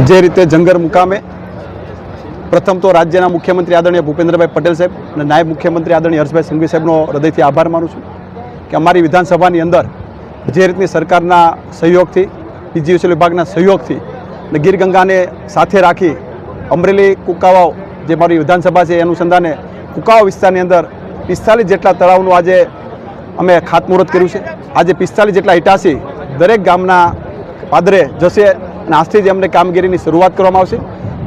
જે રીતે જંગર મુકામે પ્રથમ તો રાજ્યના મુખ્યમંત્રી આદરણીય ભૂપેન્દ્રભાઈ પટેલ સાહેબ અને નાયબ મુખ્યમંત્રી આદરણીય હર્ષભાઈ સંઘવી સાહેબનો હૃદયથી આભાર માનું છું કે અમારી વિધાનસભાની અંદર જે રીતની સરકારના સહયોગથી પીજીવીસીએલ વિભાગના સહયોગથી અને ગીર ગંગાને સાથે રાખી અમરેલી કુકાવાવ જે મારી વિધાનસભા છે એ અનુસંધાને કુકાવાવ વિસ્તારની અંદર 45 જેટલા તળાવનું આજે અમે ખાતમુહૂર્ત કર્યું છે। આજે 45 જેટલા ઇટાસી દરેક ગામના પાદરે જશે અને આજથી જ અમને કામગીરીની શરૂઆત કરવામાં આવશે।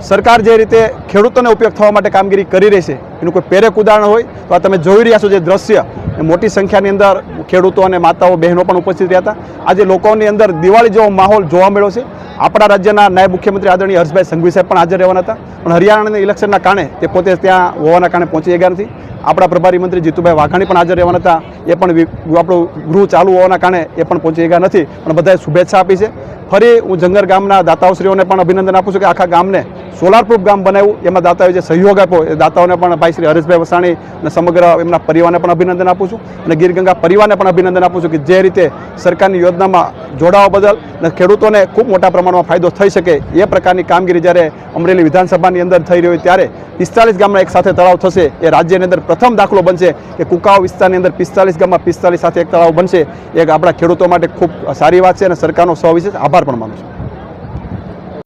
સરકાર જે રીતે ખેડૂતોને ઉપયોગ થવા માટે કામગીરી કરી રહી છે એનું કોઈ પેરેક ઉદાહરણ હોય તો આ તમે જોઈ રહ્યા છો જે દ્રશ્ય મોટી સંખ્યાની અંદર ખેડૂતો અને માતાઓ બહેનો પણ ઉપસ્થિત રહ્યા હતા। આજે લોકોની અંદર દિવાળી જેવો માહોલ જોવા મળ્યો છે। આપણા રાજ્યના નાયબ મુખ્યમંત્રી આદરણીય હર્ષભાઈ સંઘવી સાહેબ પણ હાજર રહેવાના હતા, પણ હરિયાણાના ઇલેક્શનના કારણે તે પોતે ત્યાં હોવાના કારણે પહોંચી ગયા નથી। આપણા પ્રભારી મંત્રી જીતુભાઈ વાઘાણી પણ હાજર રહેવાના હતા, એ પણ આપણું ગૃહ ચાલુ હોવાના કારણે એ પણ પહોંચી ગયા નથી, પણ બધાએ શુભેચ્છા આપી છે। ફરી હું જંગર ગામના દાતાઓશ્રીઓને પણ અભિનંદન આપું છું કે આખા ગામને સોલાર પ્રૂફ ગામ બનાવ્યું, એમાં દાતાઓએ જે સહયોગ આપ્યો એ દાતાઓને પણ ભાઈ શ્રી હરેશભાઈ વસાણી અને સમગ્ર એમના પરિવારને પણ અભિનંદન આપું છું અને ગીર ગંગા પરિવારને પણ અભિનંદન આપું છું કે જે રીતે સરકારની યોજનામાં જોડાવા બદલ અને ખેડૂતોને ખૂબ મોટા પ્રમાણમાં ફાયદો થઈ શકે એ પ્રકારની કામગીરી જ્યારે અમરેલી વિધાનસભાની અંદર થઈ રહી હોય ત્યારે 45 ગામના એક સાથે તળાવ થશે એ રાજ્યની અંદર પ્રથમ દાખલો બનશે કે કુકાવાવ વિસ્તારની અંદર 45 ગામમાં 45 સાથે એક તળાવ બનશે। એ આપણા ખેડૂતો માટે ખૂબ સારી વાત છે અને સરકારનો સવિશેષ આભાર પણ માનું છું।